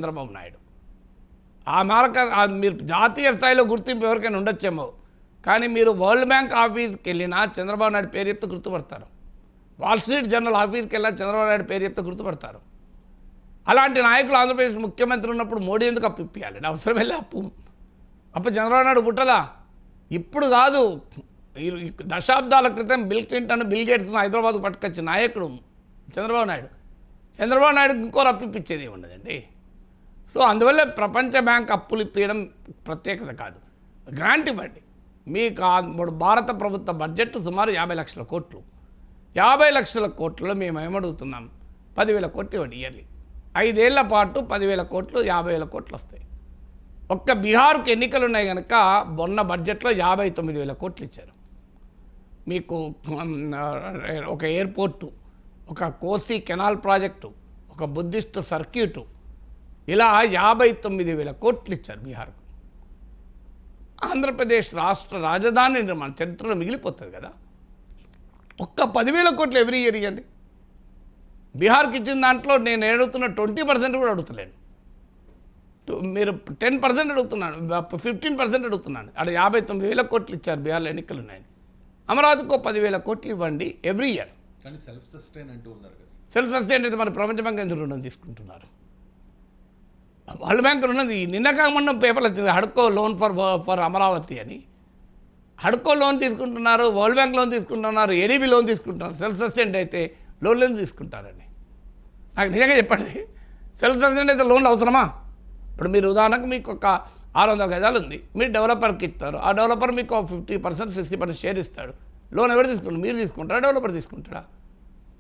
చంద్రబాబు నాయుడు ఆ మేరకు మీరు జాతీయ స్థాయిలో గుర్తింపు ఎవరికైనా ఉండొచ్చేమో, కానీ మీరు వరల్డ్ బ్యాంక్ ఆఫీస్కి వెళ్ళినా చంద్రబాబు నాయుడు పేరు చెప్తే గుర్తుపడతారు. వాల్ స్ట్రీట్ జర్నల్ ఆఫీస్కి వెళ్ళినా చంద్రబాబు నాయుడు పేరు చెప్తే గుర్తుపడతారు. అలాంటి నాయకులు ఆంధ్రప్రదేశ్ ముఖ్యమంత్రి ఉన్నప్పుడు మోడీ ఎందుకు అప్పు ఇప్పించాలి? అవసరం వెళ్ళి అప్పు చంద్రబాబు నాయుడు పుట్టదా? ఇప్పుడు కాదు, దశాబ్దాల క్రితం బిల్ క్లింటన్, బిల్ గేట్స్ను హైదరాబాద్కు పట్టుకొచ్చిన నాయకుడు చంద్రబాబు నాయుడు. చంద్రబాబు నాయుడుకి ఇంకో అప్పు ఇప్పించేది ఉండదండి. సో అందువల్ల ప్రపంచ బ్యాంక్ అప్పులు ఇప్పించడం ప్రత్యేకత కాదు, గ్రాంట్ ఇవ్వండి. మీకు భారత ప్రభుత్వ బడ్జెట్ సుమారు 50 లక్షల కోట్లు. 50 లక్షల కోట్లలో మేము ఏమడుగుతున్నాం? 10,000 కోట్లు ఇవ్వండి ఇయర్లీ. 5 ఏళ్ల పాటు 10,000 కోట్లు, 50,000 కోట్లు వస్తాయి. ఒక్క బీహార్కు ఎన్నికలు ఉన్నాయి కనుక మొన్న బడ్జెట్లో 59,000 కోట్లు ఇచ్చారు. మీకు ఒక ఎయిర్పోర్టు, ఒక కోసి కెనాల్ ప్రాజెక్టు, ఒక బుద్ధిస్ట్ సర్క్యూటు, ఇలా 59,000 కోట్లు ఇచ్చారు బీహార్కు. ఆంధ్రప్రదేశ్ రాష్ట్ర రాజధాని నిర్మాణ చరిత్రలో మిగిలిపోతుంది కదా. ఒక్క 10,000 కోట్లు ఎవ్రీ ఇయర్ ఇవ్వండి. బీహార్కి ఇచ్చిన దాంట్లో నేను అడుగుతున్న 20% కూడా అడుగుతలేను. మీరు 10% అడుగుతున్నాను, 15% అడుగుతున్నాను. అక్కడ 59,000 కోట్లు ఇచ్చారు బీహార్లో ఎన్నికలు ఉన్నాయని. అమరావతికి 10,000 కోట్లు ఇవ్వండి ఎవ్రీ ఇయర్. కానీ సెల్ఫ్ సస్టైన్ అంటూ ఉన్నారు కదా. సెల్ఫ్ సస్టైన్ అయితే మన ప్రపంచ బ్యాంక్ ఎందుకు రుణం తీసుకుంటున్నారు? వరల్డ్ బ్యాంక్ ఉన్నది. నిన్న కాకుండా పేపర్లు వచ్చింది హడ్కో లోన్ ఫర్ అమరావతి అని. హడ్కో లోన్ తీసుకుంటున్నారు, వరల్డ్ బ్యాంక్ లోన్ తీసుకుంటున్నారు, ఏడీబీ లోన్ తీసుకుంటున్నారు. సెల్ఫ్ సస్టైన్ అయితే లోన్లు తీసుకుంటారండి. నాకు నిజంగా చెప్పండి, సెల్ఫ్ సస్టైన్ అయితే లోన్లు అవసరమా? ఇప్పుడు మీరు ఉదాహరణకు మీకు ఒక 600 గజాలు ఉంది, మీరు డెవలపర్కి ఇస్తారు. ఆ డెవలపర్ మీకు 50%, 60% షేర్ ఇస్తాడు. లోన్ ఎవరు తీసుకుంటారు? మీరు తీసుకుంటారా, డెవలపర్ తీసుకుంటాడా?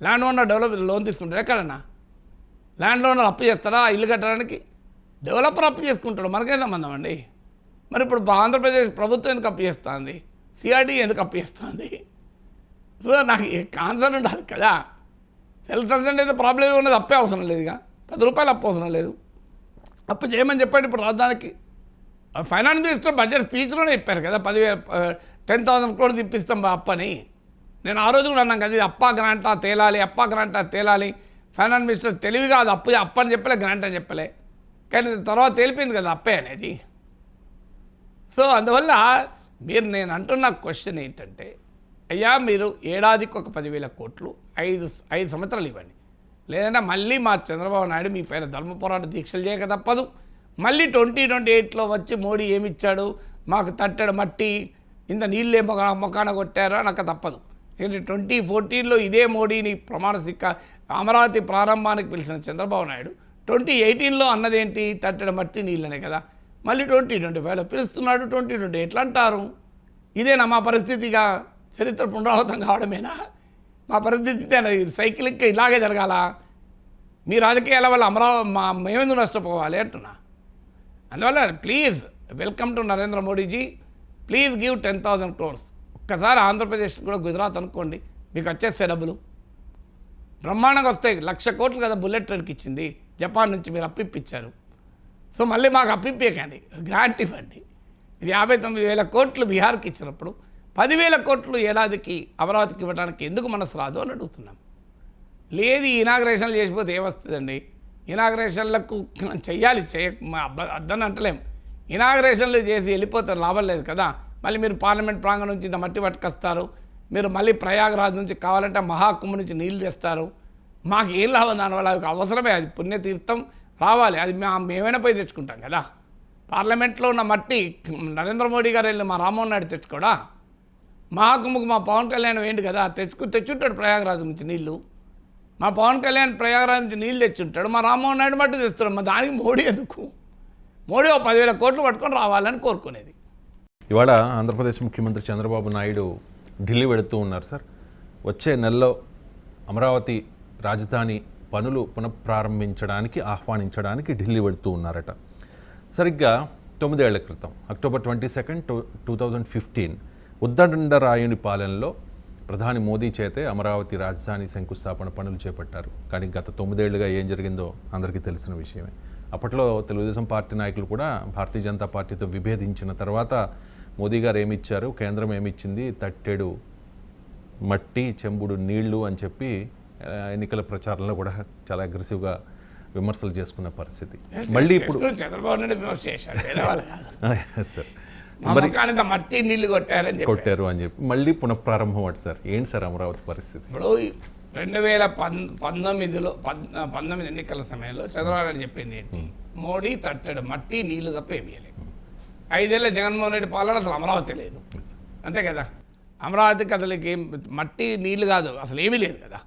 ల్యాండ్ ఓనర్ లోన్ తీసుకుంటాడు ఎక్కడన్నా? ల్యాండ్ ఓనర్ అప్పు చేస్తారా ఇల్లు కట్టడానికి? డెవలపర్ అప్పు చేసుకుంటాడు. మనకే సంబంధం అండి. మరి ఇప్పుడు ఆంధ్రప్రదేశ్ ప్రభుత్వం ఎందుకు అప్పు చేస్తుంది? సిఆర్డీ ఎందుకు అప్పు చేస్తుంది? సో నాకు కాన్సర్న్ ఉండాలి కదా. సెల్ఫ్ సస్టైన్ అయితే ప్రాబ్లం ఉన్నది, అప్పే అవసరం లేదు. ఇక 10 రూపాయలు అప్పు అవసరం లేదు. అప్పు చేయమని చెప్పండి. ఇప్పుడు రాజధానికి ఫైనాన్స్ మినిస్టర్ బడ్జెట్ స్పీచ్లోనే చెప్పారు కదా, 10,000 crores ఇప్పిస్తాం అప్పని. నేను ఆ రోజు కూడా అన్నాను కదా, ఇది అప్పా గ్రాంటా తేలాలి. ఫైనాన్స్ మినిస్టర్ తెలివిగా అది అప్పు అని చెప్పలే, గ్రాంట్ అని చెప్పలే. కానీ తర్వాత తేలిపోయింది కదా అప్పే అనేది. సో అందువల్ల నేను అంటున్న క్వశ్చన్ ఏంటంటే, అయ్యా మీరు ఏడాదికి ఒక 10,000 కోట్లు 5 సంవత్సరాలు ఇవ్వండి. లేదంటే మళ్ళీ మా చంద్రబాబు నాయుడు మీ పైన ధర్మ పోరాట దీక్షలు చేయక తప్పదు. మళ్ళీ 2028లో వచ్చి మోడీ ఏమిచ్చాడు, మాకు తట్టెడు మట్టి, ఇంత నీళ్ళే మొకాన కొట్టారో నాకు తప్పదు. 2014లో ఇదే మోడీని అమరావతి ప్రారంభానికి పిలిచిన చంద్రబాబు నాయుడు 2018లో అన్నదేంటి? తట్టెడు మట్టి నీళ్ళనే కదా. మళ్ళీ 2025లో పిలుస్తున్నాడు. 2020 ఎట్లా అంటారు? ఇదేనా మా పరిస్థితిగా? చరిత్ర పునరావృతం కావడమేనా మా పరిస్థితి? సైకిల్కి ఇలాగే జరగాల? మీ రాజకీయాల వల్ల మేమెందుకు నష్టపోవాలి అంటున్నా. అందువల్ల please welcome to Narendra Modiji, please give 10,000 crores. ఒక్కసారి ఆంధ్రప్రదేశ్ కూడా గుజరాత్ అనుకోండి, మీకు వచ్చేస్తే డబ్బులు బ్రహ్మాండంగా వస్తాయి. 1,00,000 కోట్లు కదా బుల్లెట్ ట్రైన్కి ఇచ్చింది, జపాన్ నుంచి మీరు అప్పిప్పించారు. సో మళ్ళీ మాకు అప్పిప్పేకండి, గ్రాంట్ ఇవ్వండి. ఇది 59,000 కోట్లు బీహార్కి ఇచ్చినప్పుడు 10,000 కోట్లు ఏడాదికి అమరావతికి ఇవ్వడానికి ఎందుకు మనసు రాదు అని అడుగుతున్నాం. లేదు ఇనాగ్రేషన్లు చేసిపోతే ఏమొస్తుందండి? ఇనాగ్రేషన్లకు చెయ్యాలి, అద్దని అంటలేం. ఇనాగ్రేషన్లు చేసి వెళ్ళిపోతారు, లాభం లేదు కదా. మళ్ళీ మీరు పార్లమెంట్ ప్రాంగణం నుంచి ఇంత మట్టి పట్టుకొస్తారు. మీరు మళ్ళీ ప్రయాగరాజ్ నుంచి కావాలంటే మహాకుంభ నుంచి నీళ్ళు తెస్తారు. మాకు ఏం లాభం దానివల్ల? అవసరమే, అది పుణ్యతీర్థం రావాలి, అది మేమైనా పోయి తెచ్చుకుంటాం కదా. పార్లమెంట్లో ఉన్న మట్టి నరేంద్ర మోడీ గారు వెళ్ళి మా రామ్మోహన్ నాయుడు తెచ్చుకోడా? మహాకుంభకు మా పవన్ కళ్యాణ్ వేయండి కదా, తెచ్చుంటాడు ప్రయాగరాజు నుంచి నీళ్ళు. మా పవన్ కళ్యాణ్ ప్రయాగరాజు నుంచి నీళ్ళు తెచ్చుంటాడు, మా రామ్మోహన్ నాయుడు మట్టి తెస్తాడు. మా దానికి మోడీ ఎందుకు? మోడీ 10,000 కోట్లు పట్టుకొని రావాలని కోరుకునేది. ఇవాళ ఆంధ్రప్రదేశ్ ముఖ్యమంత్రి చంద్రబాబు నాయుడు ఢిల్లీ వెళుతూ ఉన్నారు సార్. వచ్చే నెలలో అమరావతి రాజధాని పనులు పునఃప్రారంభించడానికి ఆహ్వానించడానికి ఢిల్లీ వెళుతూ ఉన్నారట. సరిగ్గా 9 ఏళ్ల క్రితం అక్టోబర్ 22, 2015 ఉద్దండరాయుని పాలనలో ప్రధాని మోదీ చేతే అమరావతి రాజధాని శంకుస్థాపన పనులు చేపట్టారు. కానీ గత 9 ఏళ్లుగా ఏం జరిగిందో అందరికీ తెలిసిన విషయమే. అప్పట్లో తెలుగుదేశం పార్టీ నాయకులు కూడా భారతీయ జనతా పార్టీతో విభేదించిన తర్వాత మోదీ గారు ఏమిచ్చారు, కేంద్రం ఏమిచ్చింది, తట్టెడు మట్టి చెంబుడు నీళ్లు అని చెప్పి ఎన్నికల ప్రచారంలో కూడా చాలా అగ్రెసివ్గా విమర్శలు చేసుకున్న పరిస్థితి. మళ్ళీ ఇప్పుడు చంద్రబాబు నాయుడు విమర్శ చేశారు, వేరే వాళ్ళు కాదు. సార్ మా ముఖానికి మట్టి నీళ్లు కొట్టారని చెప్పి కొట్టారు అని చెప్పి మళ్ళీ పునఃప్రారంభం అటు సార్. ఏంటి సార్ అమరావతి పరిస్థితి? ఇప్పుడు 2019 ఎన్నికల సమయంలో చంద్రబాబు నాయుడు చెప్పింది ఏంటి? మోడీ తట్టడు మట్టి నీళ్లు తప్ప ఏమీ లేదు. 5 ఏళ్ళ జగన్మోహన్ రెడ్డి పాలన అసలు అమరావతి లేదు, అంతే కదా. అమరావతికి అసలు మట్టి నీళ్లు కాదు, అసలు ఏమీ లేదు కదా.